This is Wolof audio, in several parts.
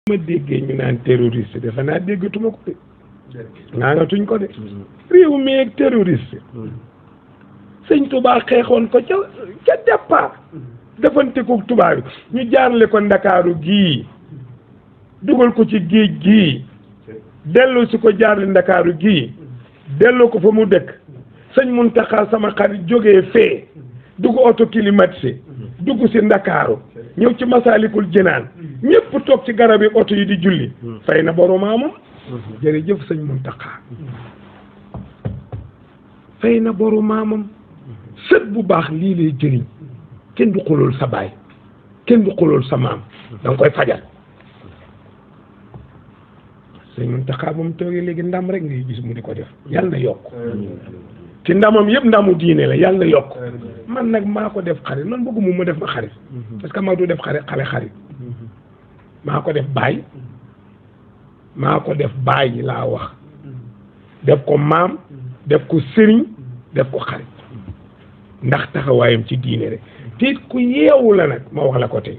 ma déggee ñu naan terroriste defe naa déggatuma ko de naanatuñ ko de réew mi ak terroriste sëñ Touba xeexoon ko ca départ defante ko tubaab bi ñu jaarle ko Ndakaaru gii dugal ko ci géej gii delloo si ko jaarle Ndakaaru gii delloo ko fa mu dëkk sëñ Muntaxa sama xarit jógee fee dugg auto climatisé dugg si Ndakaaru ñëw ci Masaalikul Jinaan ñëpp toog ci garab yi oto yi di julli fay na boroomam jërëjëf sëñ Muntaxa fay na boroomam sët bu baax lii lay jëriñ kenn du xulool sa baay kenn du xulool sa maam da nga koy fajal sëñ Muntaxa ba mu toogee léegi ndam rek ngay gis mu di ko def yàlla na yokk ci ndamam yëpp ndamu diine la yàlla na yokk man nag maa ko def xarit man bëggu mu def ma xarit parce que maa du def xarit maa ko def baay laa wax def ko maam def ko sëriñ def ko xarit ndax taxawaayam ci diine rek te ku yeewu la nag ma wax la ko tey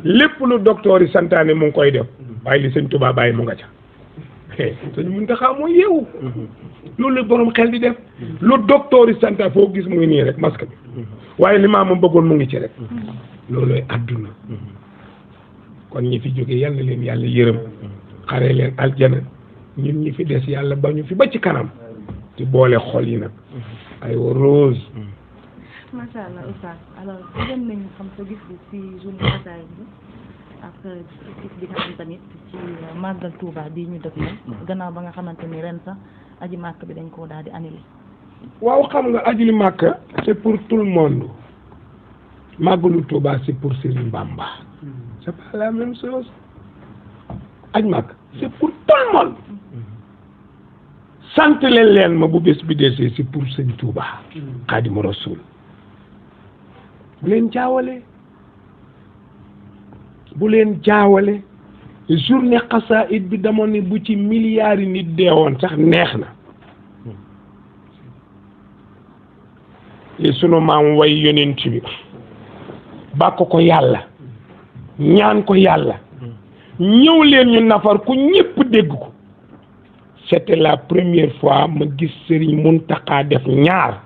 lépp lu docteur yi santaane mu ngi koy def waaye li sëñ Tuubaa bàyyi mu nga ca sëñ Muntaxa mooy yeewu loolu la borom xel di def lu docteur yi santaane foo gis mu ngi nii rek masque bi waaye li maamam bëggoon mu ngi ci rek loolooy àdduna kon ñi fi jógee yal na leen yàlla yërëm xare leen aljana ñun ñi fi des yàlla bañu fi ba ci kanam ci boole xol yi nag ay rose. macha allah oustaz alors bëggoon nañu xam sa gis-gis ci journée xasaayid bi ak gis bi nga xam tamit ci màggal Touba bii ñu dëkk gannaaw ba nga xamante ni ren sax aji màkk bi dañ koo daal di annulé. waaw xam nga aji màkk c'est pour tout le monde màggalu Touba c'est pour Serigne Bamba c'est pas la même chose aji màkk c'est pour tout le monde sant leen ma bu bés bi desee c'est pour Serigne Touba Xaadimu Rasuul bu leen jaawale journée xasaayid bi dama ne bu ci milliards yi nit deewoon sax neex na li sunu maam way yonent bi bàkk ko yàlla ñaan ko yàlla ñëw leen ñu nafar ku ñëpp dégg ko c'était la première fois ma gis Serigne Muntaxa def ñaar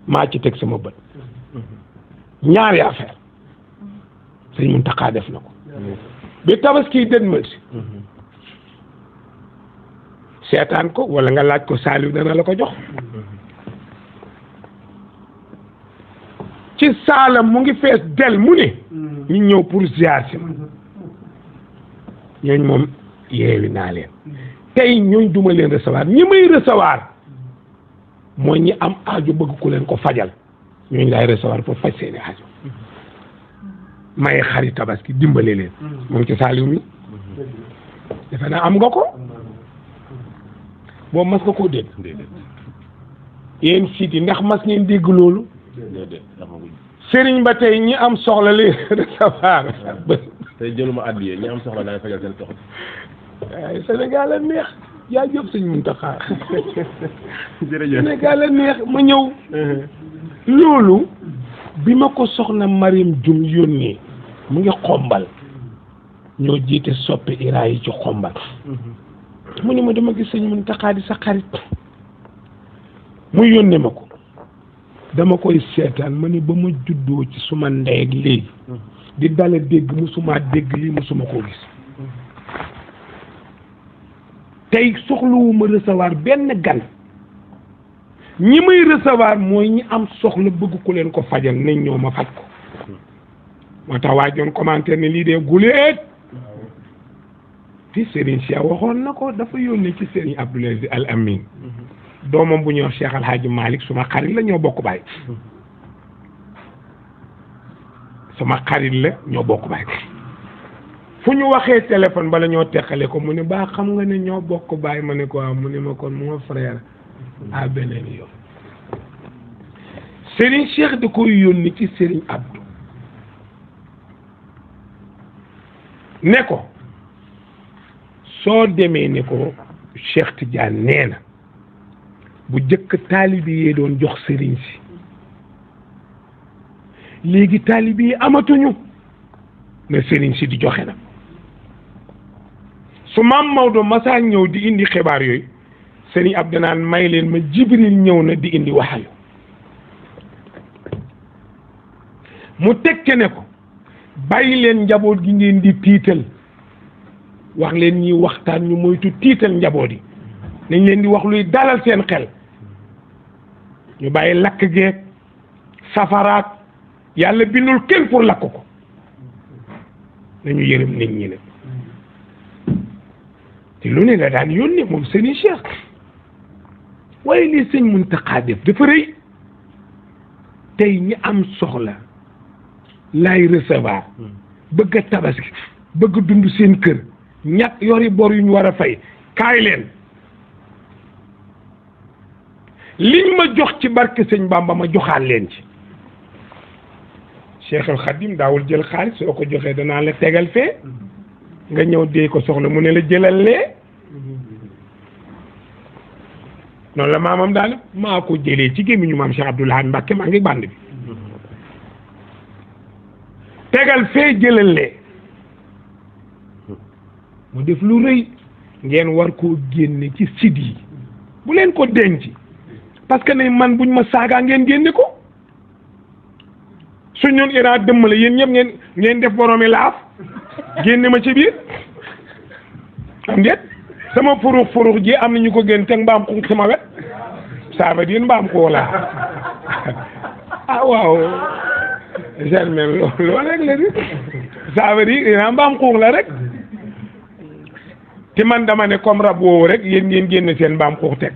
maa ci teg sama bët ñaari affaire Serigne Muntaxa def na ko bi tabaski dënmal si seetaan ko wala nga laaj ko Saliou dana la ko jox ci saalam mu ngi fees del mu ne ñu ñëw pour ziar si ma ñooñ moom yeewi naa leen tey ñooñ duma leen recevoir ñi may recevoir mooy ñi am aajo bëgg ku leen ko fajal ñooñu laay recevoir pour faj seeni aajo may xari tabaski dimbale leen moom ci Saliou mi defe naa am nga ko boobu mas nga koo dégg yéen siit yi ndax mas ngeen dégg loolu sëriñ ba tey ñi am soxla leen recevoir tey jëluma addiye ñi am soxla daay fajal seen soxla waaye Sénégal a neex yaa jëf sëñ Muntaxa jërëjëf Sénégal a neex ma ñëw loolu bi ma ko soxna Mariam Jum yónnee mu ngi xombal ñoo jiite soppe ira yi ci xombal mu ne ma dama gis sëñ Muntaxa di sa xarit mu yónnee ma ko dama koy seetaan ma ne ba ma juddoo ci suma ndey ak léegi di dala dégg musuma dégg lii musuma koo gis tey soxlawuma recevoir benn gan ñi may recevoir mooy ñi am soxla bëgg ku leen ko fajal nañ ñëw ma faj ko moo tax waa joon commentaire ne lii dee guleet te Serigne Cheikh waxoon na ko dafa yónnee ci Serigne Abdoul Aziz Al Amin doomam bu ñuy wax Cheikh Al Hadji Malick suma xarit la ñoo bokk baay suma xarit la ñoo bokk baay fu ñu waxee téléphone bala ñoo teqale ko mu ne baa xam nga ne ñoo bokk baay ma ne ko waaw mu ne ma kon mon frère à beneen yoon Serigne Cheikh da koy yónni ci Serigne Abdou ne ko soo demee ne ko Cheikh Tidiane nee na bu jëkk taalibi yee doon jox sëriñ si léegi taalibi yi amatuñu ne sëriñ si di joxe nag su maam Maodo masaa ñëw di indi xibaar yooyu sëriñ Abdou naan may leen ma Jibril ñëw na di indi waxayu mu tekke ne ko bàyyi leen njaboot gi ngeen di tiital wax leen ñi waxtaan ñu moytu tiital njaboot yi nañ leen di wax luy dalal seen xel ñu bàyyi lakk geeg safaraat yàlla bindul kenn pour lakk ko nañu yërëm nit ñi nag te lu ne la daan yónnee moom sëriñ Cheikh waaye lii sëñ Muntaxa def dafa rëy tey ñi am soxla laay recevoir bëgg a tabaski bëgg dund seen kër ñàkk yori bor yu ñu war a fay kaay leen liñ ma jox ci barke sëñ Bamba ma joxaat leen ci Cheikh al Khadim daawul jël xaalis soo ko joxee danaa la tegal fee nga ñëw dee ko soxla mu ne la jëlal lee noonu la maamam daal maa ko jëlee ci gémmiñu maam Cheikh Abdoul Ahad Mbacké maa ngi band bi tegal fee jëlal lee mu def lu rëy ngeen war koo génne ci site yi bu leen ko denc parce que ne man buñ ma saagaa ngeen génne ko su ñun Iran dëmm la yéen ñëpp ngeen def boroomi laaf génne ma ci biir am déet sama furux ji am na ñu ko génn teg mbaam xuux sama wet ça veut dire mbaam xuux laa ah waaw germaine loolu rek la di ça veut dire Iran mbaam xuux la rek te man dama ne comme rab woowu rek yéen ngeen génn seen mbaam xuux teg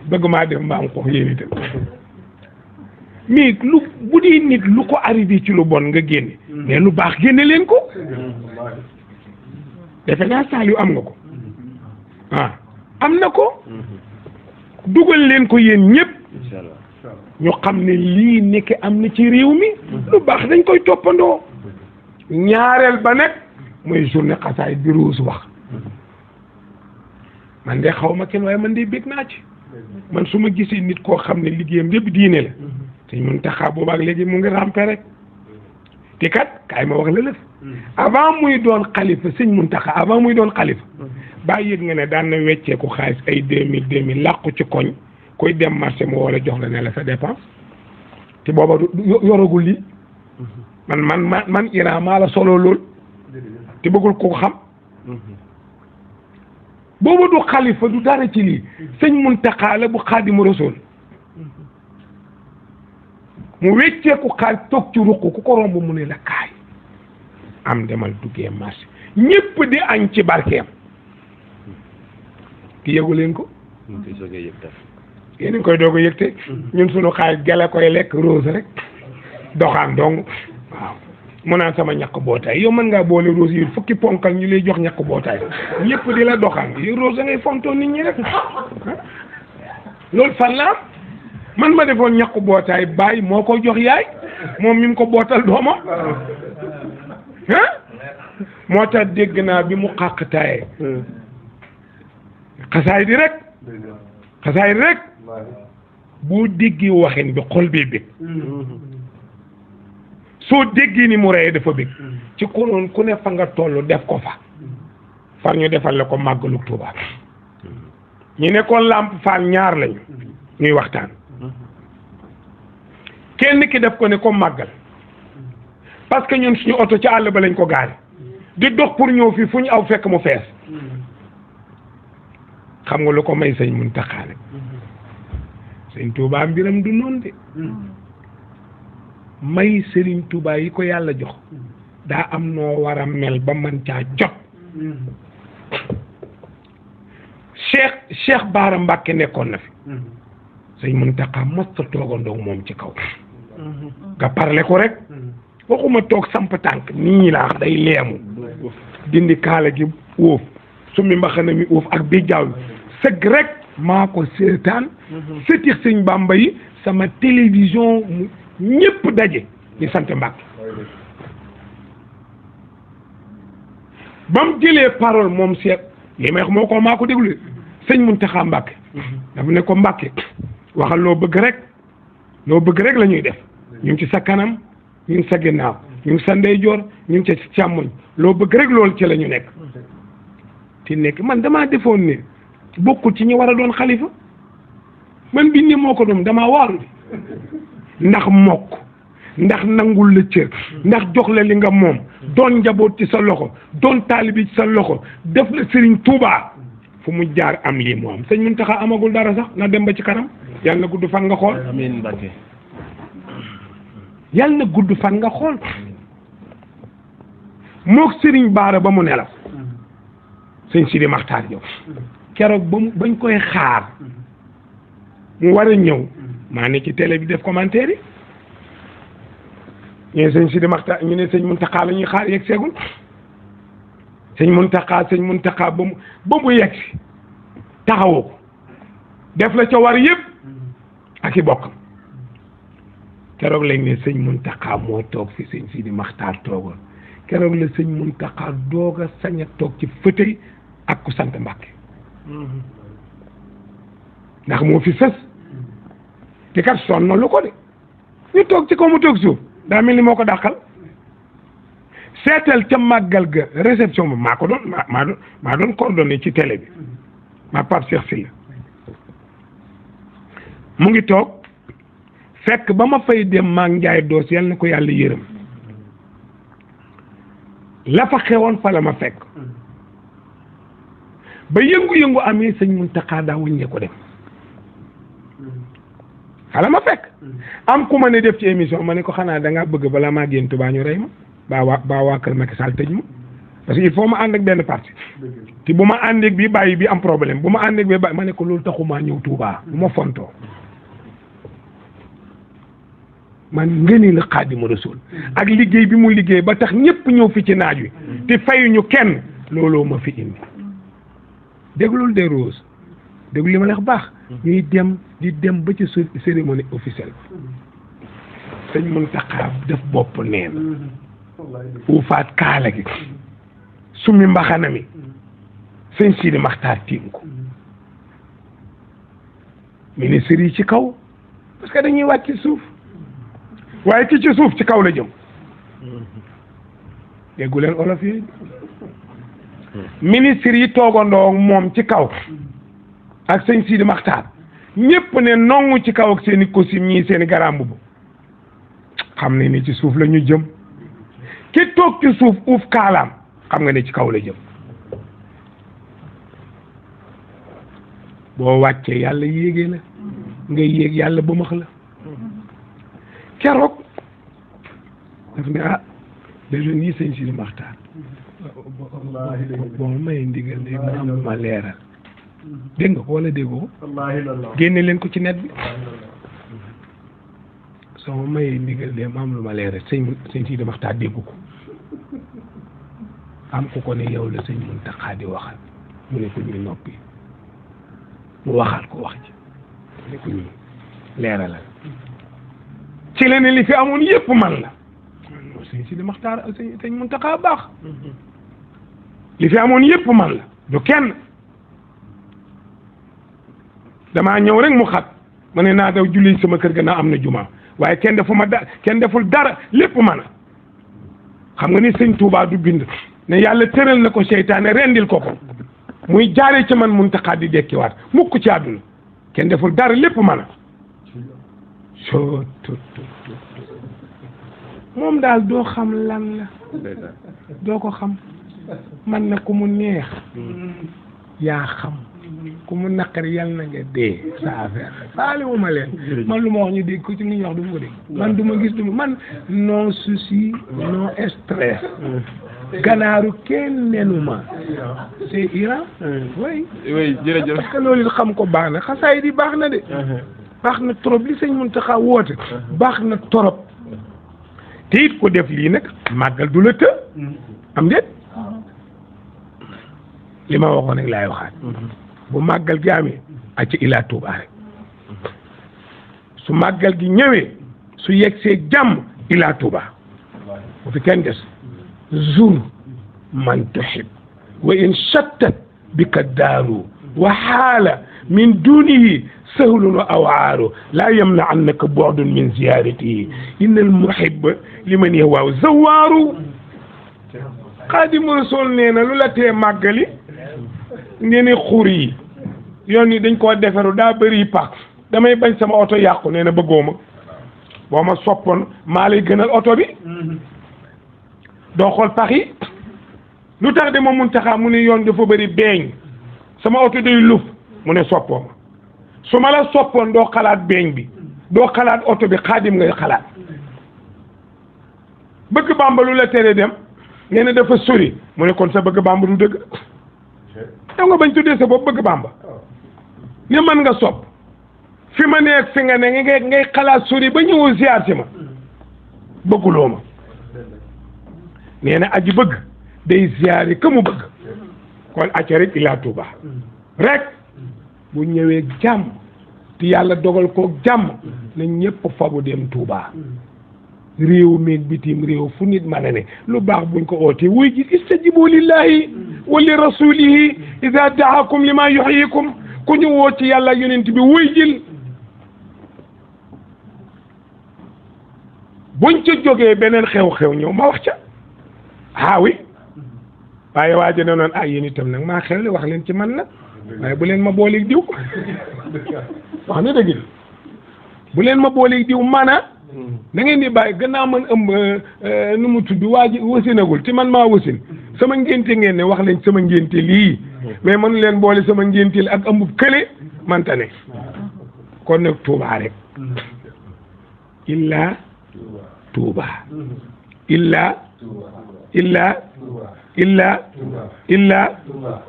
bëgg maa def mbaam xuux yéen itam mais lu bu dee nit lu ko arrivé ci lu bon nga génne mais lu baax génne leen ko defe naa saal yu am nga ko ah am na ko dugal leen ko yéen ñëpp ñu xam ne lii nekk am na ci réew mi lu baax dañ koy toppandoo ñaareel ba nag mooy journée xasaay bi Rose wax man de xaw ma kenn waaye man de bég naa ci man su ma gisee nit koo xam ne liggéeyam yëpp diine la sëñ Muntaxa boobaak léegi mu ngi rampe rek te kat kaay ma wax la lëf avant muy doon xalifa sëñ Muntaxa avant muy doon xalifa baa yëg nga ne daan na wecceeku xaalis ay 2000 làqu ci koñ koy dem marché mu wala jox la ne la sa dépense te booba yoragul lii man Iran maa la solo lool te bëggul ko xam booba du xalifa du dara ci lii sëñ Muntaxa la bu Xaadimu Rasuul mu wecceeku xaalis toog ci ruq ku ko romb mu ne la kaay am demal duggee marché ñépp di añ ci barkeem ki yëgu leen ko yéen a ngi koy doog a yëg te ñun suñu xaalis gele koy lekk Rose rek doxaan dong waaw mu naan sama ñàkk bootaay yow mën ngaa boole Rose yi fukki ponkal ñu lay jox ñàkk bootaay ñëpp di la doxaan yi Rose da ngay fontoo nit ñi rek loolu fan la am man ma defoon ñàkk bootaay baay moo ko jox yaay moom mi mu ko bootal doomam moo tax dégg naa bi mu xàqtaaye xasaay di rek boo déggee waxin bi xol bee bég soo déggee ni mu reye dafa bég ci konoon ku ne fa nga toll def ko fa far ñu defal la ko màggalu Tuuba ñu nekkoon Lamp Fall ñaar lañu ñuy waxtaan kenn ki def ko ne ko màggal parce que ñun suñu oto ci àll ba lañ ko gaari di dox pour ñëw fii fu ñu aw fekk mu fees xam nga lu ko may sëñ Muntaxa nag sëñ Tuuba mbiram du noonu de may sëriñ Tuuba yi ko yàlla jox daa am noo war a mel ba man caa jot Cheikh Baara Mbàkke nekkoon na fi sëñ Muntaxa mos ta toogandoo moom ci kaw nga parle ko rek waxuma toog samp tànk nit ñi laa day leemu dindi kaala gi uuf summi mbaxana mi uuf ak bi jaaw sëgg rek maa ko seetaan sëtix sëñ Bàmba yi sama télévision ñëpp daje ñu sant Mbàkke ba mu jëlee parole moom seet li may wax moo ko maa ko déglu sëñ Muntaxa Mbàkke dafa ne ko Mbàkke waxal loo bëgg rek la ñuy def ñu ngi ci sa kanam ñu ngi sa ginnaaw ñu ngi sa ndeyjoor ñu ngi ci càmmoñ loo bëgg rek loolu ci la ñu nekk te nekk man damaa defoon ne bokkul ci ñi war a doon xalifa man bi ni moo ko doon damaa waaru de ndax mokk ndax nangul la cër ndax jox la li nga moom doon njaboot ci sa loxo doon taalibi ci sa loxo def la Serigne Touba fu mu jaar am lii mu am sëñ Muntaxa amagul dara sax na dem ba ci kanam yàlla na gudd fan nga xool. amiin Mbacke. yàlla na gudd fan nga xool moog Serigne Baara ba mu nelaw sëñ Sidi Maxtaar Jóob keroog bañ koy xaar mu war a ñëw maa ne ci télé bi def commentaire yi ñu ne sëñ Sidi Maxtaar ñu ne sëñ Muntaxa la ñuy xaar yegg seegul sëñ Muntaxa ba mu yegg si taxawoo ko def la ca war yëpp ak i bokkam keroog lañ ne sëñ Muntaxa moo toog fi sëñ Sidi Maxtaar toogoon keroog la sëñ Muntaxa doog a sañ a toog ci fauteuil ak ku sant Mbàkke ndax moo fi sës te kat sonn lu ko de ñu toog ci kaw mu toog suuf daa mel ni moo ko dàqal seetal ca màggal ga réception bi maa ko doon maa doon coordonné ci télé bi maa Pape Cheikh Sylla mu ngi toog fekk ba ma fay dem maa njaay doos yal na ko yàlla yërëm la fa xewoon fa la ma fekk ba yëngu-yëngu amee sëñ Muntaxa daa wëññee ko dem xala ma fekk am ku ma ne def ci émission ma ne ko xanaa da ngaa bëgg balaa maa génn Tuubaa ñu rey ma baa waa kër Macky Sall tëj ma parce que il faut ma ànd ak benn parti te bu ma àndeek bi bàyyi bi am problème bu ma àndeek bi bàyyi ma ne ko loolu taxumaa ñëw Tuubaa bu ma fontoo man ngëni la Xaadimu Rasuul ak liggéey bi mu liggéey ba tax ñëpp ñëw fi ci naaj wi te fayuñu kenn looloo ma fi indi déglul des roses déglu li ma la wax baax ñuy dem di dem ba ci cérémonie officielle sëñ Muntaxa def bopp neen uufaat kaala gi summi mbaxana mi sëñ Sidi Maxtaar tiim ko ministre yi ci kaw parce que dañuy wàcc ci suuf waaye ki ci suuf ci kaw la jëm déggu leen olof yi ministre yi toogandoo moom ci kaw ak sëñ Sidi Maxtaar ñépp ne nongu ci kaw ak seen i costume ñii seen i garam bu xam ne ni ci suuf la ñu jëm ki toog ci suuf uuf kaalaam xam nga ne ci kaw la jëm boo wàccee yàlla yéegee la ngay yéeg yàlla ba max la keroog daf ne ah dañu nii sëñ Sidi Maxtaar bon may ndigal léegi ma am lu ma leeral dégg nga ko wala déggoo ko génne leen ko ci net bi soo ma mayee ndigal léegi ma am lu ma leeral sëñ Sidi Maxtaar dégg ko am ku ko ne yow la sëñ Muntaxa di waxal mu ne ko ñu noppi mu waxal ko wax ji mu ne ko ñu leeralal ci la ne li fi amoon yépp man la sëñ Sidi Maxtaar sëñ Muntaxa baax li fi amoon yépp man la du kenn damaa ñëw rek mu xat ma ne naa daw julli sama kër ga naa am na juma waaye kenn deful dara lépp man a xam nga ni sëñ Touba du bind ne yàlla tëral na ko seytaane rendil ko muy jaaree ci man Muntaxa di dekkiwaat mukk ci àdduna kenn deful dara lépp man a moom daal doo xam lan la doo ko xam man na ku mu neex yaa xam ku mu naqari yàlla na nga dee sa affaire faale wu ma leen man lu ma wax ñu dégg ko ci li ñuy wax du ma ko dégg man du ma gis du man non souci non stress ganaaru kenn nenu ma c'est Iran oui jërëjëf parce que loolu xam ko baax na xasaay di baax na de baax na trop li sëñ Muntaxa woote baax na trop te it ko def lii nag màggal du la të am déet li ma waxoon rek laay waxaat bu màggal gi amee a ci ilaa Tuubaa rek su màggal gi ñëwee su yegsee jàmm ilaa Tuubaa bu fi kenn des zur man tuhib wa in shattat bika daaru wa xaala min dunihi sahlun wa awaaru laa yamna'annaka bu'dun min ziyaaratihi inna al-muhibba liman yahwaa zawaaru Xaadimu Rasuul nee na lu la tee màggali ngeen ne xur yi yoon yi dañ koo defaru daa bëri pax damay bañ sama oto yàqu nee na bëggoo ma boo ma soppoon maa lay gënal oto bi doo xool pax yi lu tax de ma mun taxaa mu ne yoon dafa bëri beeñ sama oto day luf mu ne soppoo ma su ma la soppoon doo xalaat beeñ bi doo xalaat oto bi xaadim ngay xalaat bëgg Bàmba lu la tere dem nee na dafa sori mu ne kon sa bëgg Bàmba du dëgg da nga bañ tuddee sa bopp bëgg Bàmba ne man nga sopp fi ma nekk fi nga ne ngay xalaat sori ba ñëwoo ziar si ma bëgguloo ma nee na aji bëgg day ziar yi ka mu bëgg kon acca rek ilaa Tuuba rek bu ñëwee jàmm te yàlla dogal ko jàmm na ñëpp fabu dem Tuuba réew mi bitim réew fu nit mën a ne lu baax buñ ko ootee wuy ji istajibu lillahi wa li rasulihi ida daakum lima yuhyikum ku ñu woo ci yàlla yonent bi wuy jil buñ ca jógee beneen xew-xew ñëw ma wax ca oui waaye waaja ne noon yéen itam nag maa xewle wax leen ci man nag waaye bu leen ma booleeg diw wax na dëgg bu leen ma booleeg diw mana da ngeen di bàyyi gannaaw man ëmb nu mu tudd waa ji wasinagul te man maa wasin sama ngénte ngeen ne wax leen sama ngénte lii mais mënu leen boole sama ngénte li ak ëmbub kële manta ne kon nag Tuuba rek illa Tuuba illa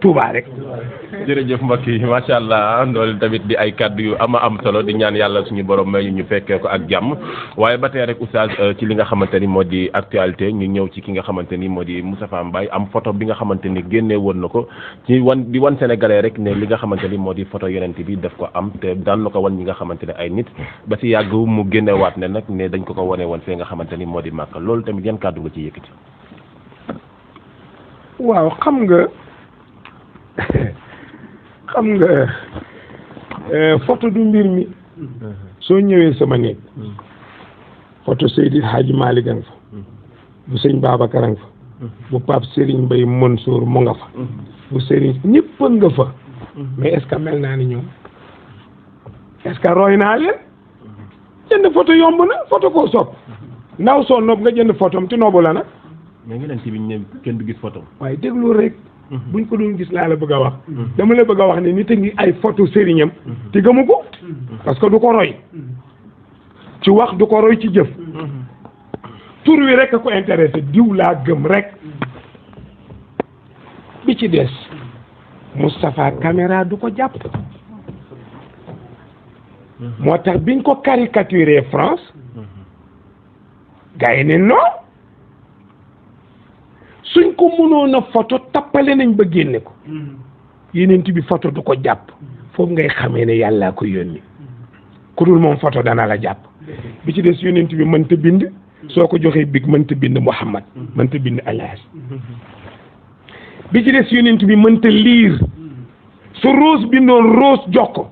Tuuba rek. jërëjëf mbokk yi macha allah loolu tamit di ay kaddu yu am solo di ñaan yàlla suñu borom may ñu fekkee ko ak jàmm waaye ba tey rek oustaz ci li nga xamante ni moo di actualité ñu ñëw ci ki nga xamante ni moo di Moustapha Mbaye am photo bi nga xamante ni génnee woon na ko ci di wan sénégalais rek ne li nga xamante ni moo di photo yonent bi daf ko am te daan na ko wan ñi nga xamante ne ay nit ba si yàgg mu génnewaat ne nag ne dañ ko wane woon fee nga xamante ni moo di màkk loolu tamit yan kaddu nga ci yëkkati. waaw xam nga photo du mbir mi soo ñëwee sama néeg photo Seydi Hadji Malick nga fa bu sëñ Babacar nga fa bu Pape Serigne Mbaye Mansour mu nga fa bu Serigne ñëpp nga fa mais est-ce que mel naa ni ñoom est-ce que roy naa leen jënd photo yomb na photo koo sopp ndaw soo nopp nga jënd photo am te noobu la nag mais nga leen ci biñ ne kenn du gis photo waaye déglu rek buñ ko doon gis laa la bëgg a wax dama la bëgg a wax ne nit a ngi ay photo sëriñam te gëmu ko parce que du ko roy ci wax du ko roy ci jëf tur wi rek a ko intéressé diw laa gëm rek bi ci des Moustapha caméra du ko jàpp moo tax biñ ko caricaturé France gars yi ne non suñ ko mënoon a photo tappale nañ ba génne ko yenent bi photo du ko jàpp foofu ngay xamee ne yàllaa ko yónni ku dul moom photo dana la jàpp bi ci des yenent bi mënta bind soo ko joxee big mënta bind Muhammad mënta bind Alhaaj bi ci des yenent bi mënta liir su Rose bindoon Rose jox ko